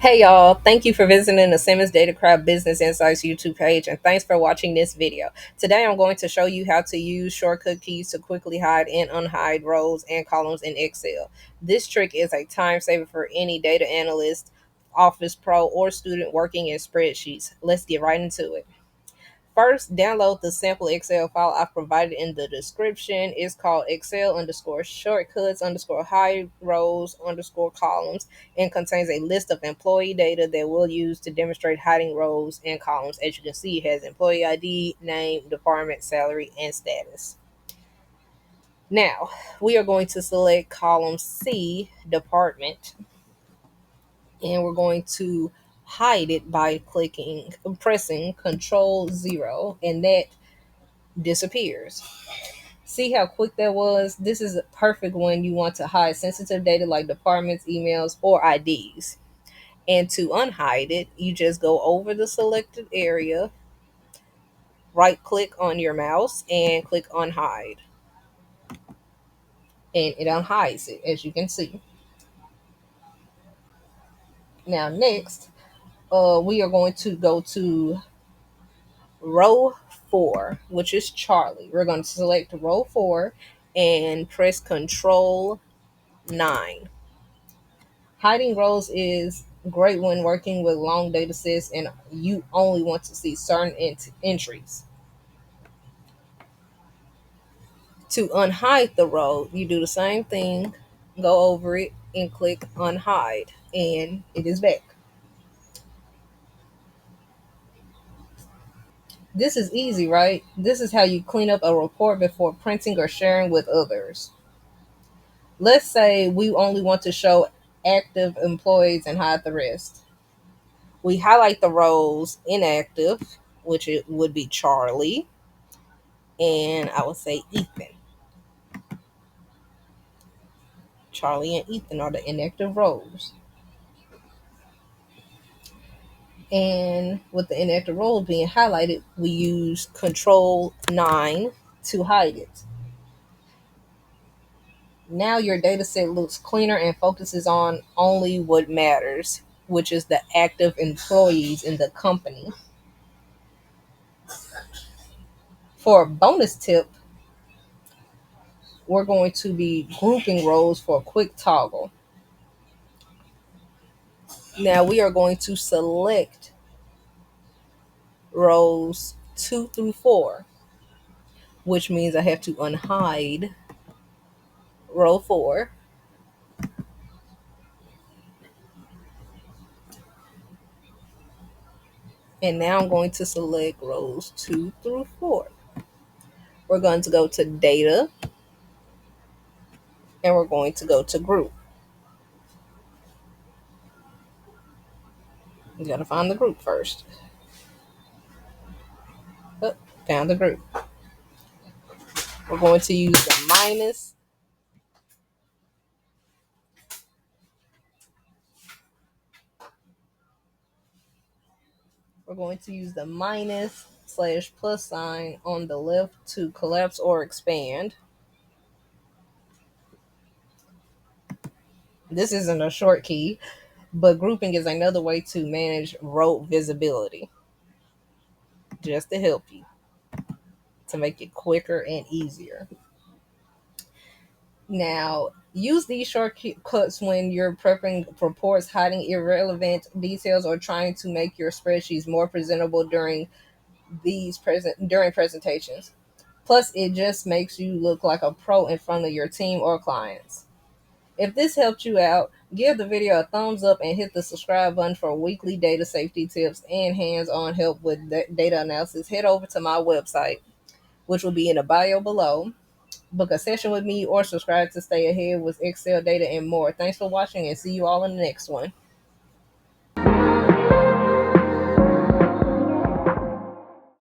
Hey y'all, thank you for visiting the Simmons DataCraft Business Insights YouTube page and thanks for watching this video. Today I'm going to show you how to use shortcut keys to quickly hide and unhide rows and columns in Excel. This trick is a time saver for any data analyst, office pro, or student working in spreadsheets. Let's get right into it. First, download the sample Excel file I've provided in the description. It's called Excel underscore shortcuts underscore hide rows underscore columns and contains a list of employee data that we'll use to demonstrate hiding rows and columns. As you can see, it has employee ID, name, department, salary, and status. Now, we are going to select column C, department, and we're going to hide it by pressing Ctrl 0, and that disappears. See how quick that was? This is perfect when you want to hide sensitive data like departments, emails, or IDs. And to unhide it, you just go over the selected area, right click on your mouse, and click unhide. And it unhides it, as you can see. Now, next, we are going to go to row 4, which is Charlie. We're going to select row 4 and press Control 9. Hiding rows is great when working with long data sets and you only want to see certain entries. To unhide the row, you do the same thing, go over it and click unhide, and it is back. This is easy, right? This is how you clean up a report before printing or sharing with others. Let's say we only want to show active employees and hide the rest. We highlight the rows inactive, which it would be Charlie, and I would say Ethan. Charlie and Ethan are the inactive roles. And with the inactive role being highlighted, we use Control 9 to hide it. Now your data set looks cleaner and focuses on only what matters, which is the active employees in the company. For a bonus tip, we're going to be grouping rows for a quick toggle. Now we are going to select rows 2 through 4, which means I have to unhide row 4. And now I'm going to select rows 2 through 4. We're going to go to data and we're going to go to group. You got to find the group first. Oh, found the group. We're going to use the minus. We're going to use the minus / plus sign on the left to collapse or expand. This isn't a short key, but grouping is another way to manage row visibility, just to help you, to make it quicker and easier. Now, use these shortcuts when you're prepping reports, hiding irrelevant details, or trying to make your spreadsheets more presentable during presentations. Plus, it just makes you look like a pro in front of your team or clients. If this helped you out, give the video a thumbs up and hit the subscribe button for weekly data safety tips and hands-on help with data analysis. Head over to my website, which will be in the bio below. Book a session with me or subscribe to stay ahead with Excel data and more. Thanks for watching and see you all in the next one.